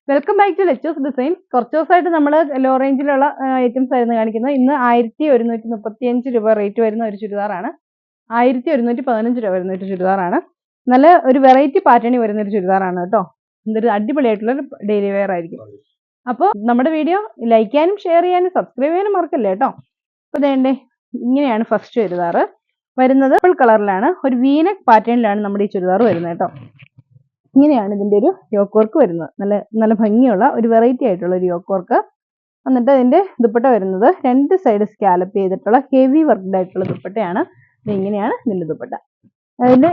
Welcome back to Lechu's design. കുറച്ച് ദിവസമായിട്ട് നമ്മൾ ലോ റേഞ്ചിലുള്ള ഐറ്റംസ് ആയിരുന്നു കാണിക്കുന്നത്. ഇന്ന് 1135 രൂപ റേറ്റ് വരുന്ന ഒരു ചുരിദാറാണ്. 1115 രൂപ വരുന്ന ഒരു ചുരിദാറാണ്. നല്ല ഒരു വെറൈറ്റി പാറ്റേണിൽ വരുന്ന ഒരു ചുരിദാറാണ് കേട്ടോ. എന്തൊരു അടിപൊളിയായിട്ടുള്ള ഡെയിലി വെയർ ആയിരിക്കും. അപ്പോൾ നമ്മുടെ വീഡിയോ ലൈക്ക് ചെയ്യാനും ഷെയർ ചെയ്യാനും സബ്സ്ക്രൈബ് ചെയ്യാനും മറക്കല്ലേ കേട്ടോ. അപ്പോൾ വേണ്ടേ, ഇങ്ങനെയാണ് ഫസ്റ്റ് ചുരിദാർ വരുന്നത്. ഫുൾ കളറിലാണ്, ഒരു വീനക് പാറ്റേണിലാണ് നമ്മുടെ ഈ ചുരിദാർ വരുന്നത് കേട്ടോ. ഇങ്ങനെയാണ് ഇതിന്റെ ഒരു യോക്ക് വർക്ക് വരുന്നത്. നല്ല ഭംഗിയുള്ള ഒരു വെറൈറ്റി ആയിട്ടുള്ള ഒരു യോക്ക് വർക്ക്. എന്നിട്ട് അതിന്റെ ദുപ്പട്ട വരുന്നത് രണ്ട് സൈഡ് സ്കാലപ്പ് ചെയ്തിട്ടുള്ള ഹെവി വർക്ക്ഡ് ആയിട്ടുള്ള ദുപ്പട്ടയാണ്. ഇത് ഇങ്ങനെയാണ് ഇതിന്റെ ദുപ്പട്ട. അതിന്റെ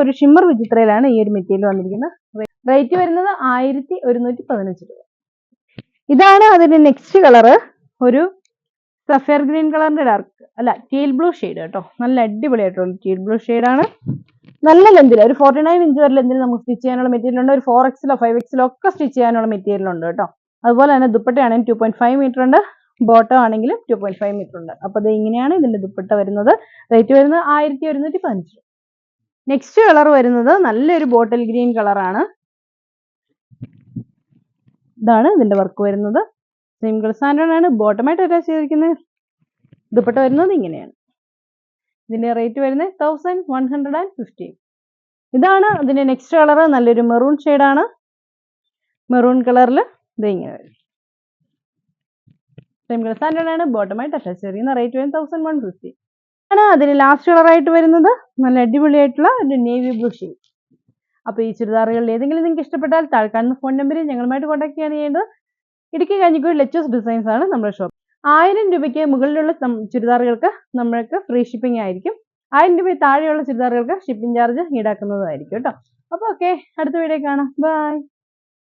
ഒരു ഷിമ്മർ വിചിത്രയിലാണ് ഈ ഒരു മെറ്റീരിയൽ വന്നിരിക്കുന്നത്. റേറ്റ് വരുന്നത് 1115 രൂപ. ഇതാണ് അതിന്റെ നെക്സ്റ്റ് കളറ്. ഒരു സഫയർ ഗ്രീൻ കളറിന്റെ ടീൽ ബ്ലൂ ഷെയ്ഡ് കേട്ടോ. നല്ല അടിപൊളിയായിട്ടുള്ള ടീൽ ബ്ലൂ ഷെയ്ഡാണ്. നല്ല ലെന്തിൽ ഒരു 49 ഇഞ്ച് വരെ ലെന്തിൽ നമുക്ക് സ്റ്റിച്ച് ചെയ്യാനുള്ള മെറ്റീരിയൽ ഉണ്ട്. ഒരു 4X 5X ഒക്കെ സ്റ്റിച്ച് ചെയ്യാനുള്ള മെറ്റീരിയൽ ഉണ്ട് കേട്ടോ. അതുപോലെ തന്നെ ദുപ്പട്ടയാണെങ്കിൽ 2.5 മീറ്റർ ഉണ്ട്, ബോട്ടം ആണെങ്കിലും 2.5 മീറ്റർ ഉണ്ട്. അപ്പൊ ഇത് ഇങ്ങനെയാണ് ഇതിന്റെ ദുപ്പട്ട വരുന്നത്. റേറ്റ് വരുന്നത് 1115. നെക്സ്റ്റ് കളർ വരുന്നത് നല്ലൊരു ബോട്ടിൽ ഗ്രീൻ കളറാണ്. ഇതാണ് ഇതിന്റെ വർക്ക് വരുന്നത്. സിംഗിൾ സ്റ്റാൻഡേർഡ് ആണ്, ബോട്ടമായിട്ട് അറ്റാച്ച് ചെയ്തിരിക്കുന്നത്. ദുപ്പട്ട വരുന്നത് ഇങ്ങനെയാണ്. ഇതിന്റെ റേറ്റ് വരുന്നത് 1115. ഇതാണ് അതിന്റെ നെക്സ്റ്റ് കളർ. നല്ലൊരു മെറൂൺ ഷെയ്ഡാണ്. മെറൂൺ കളറിൽ ഇത് ഇങ്ങനെ വരും. സിംഗിൾ സ്റ്റാൻഡേർഡ് ആണ്, ബോട്ടമായിട്ട് അറ്റാച്ച് ചെയ്തിരിക്കുന്ന. റേറ്റ് വരുന്നത് 1150 ആണ്. അതിന് ലാസ്റ്റ് കളറായിട്ട് വരുന്നത് നല്ല അടിപൊളിയായിട്ടുള്ള ഒരു നേവി ബ്ലൂ ഷെയ്ഡ്. അപ്പോൾ ഈ ചുരിദാറുകളിൽ ഏതെങ്കിലും നിങ്ങൾക്ക് ഇഷ്ടപ്പെട്ടാൽ താഴെക്കാണുന്ന ഫോൺ നമ്പറിൽ ഞങ്ങളുമായിട്ട് കോൺടാക്ട് ചെയ്യാണ് ചെയ്യേണ്ടത്. ഇടുക്കി കഞ്ഞിക്കോട് ലെച്ചൂസ് ഡിസൈൻസ് ആണ് നമ്മുടെ ഷോപ്പ്. 1000 രൂപയ്ക്ക് മുകളിലുള്ള ചുരിദാറുകൾക്ക് നമ്മൾക്ക് ഫ്രീ ഷിപ്പിംഗ് ആയിരിക്കും. 1000 രൂപ താഴെയുള്ള ചുരിദാറുകൾക്ക് ഷിപ്പിംഗ് ചാർജ് ഈടാക്കുന്നതായിരിക്കും കേട്ടോ. അപ്പോൾ ഓക്കെ, അടുത്ത വീഡിയോ കാണാം. ബൈ.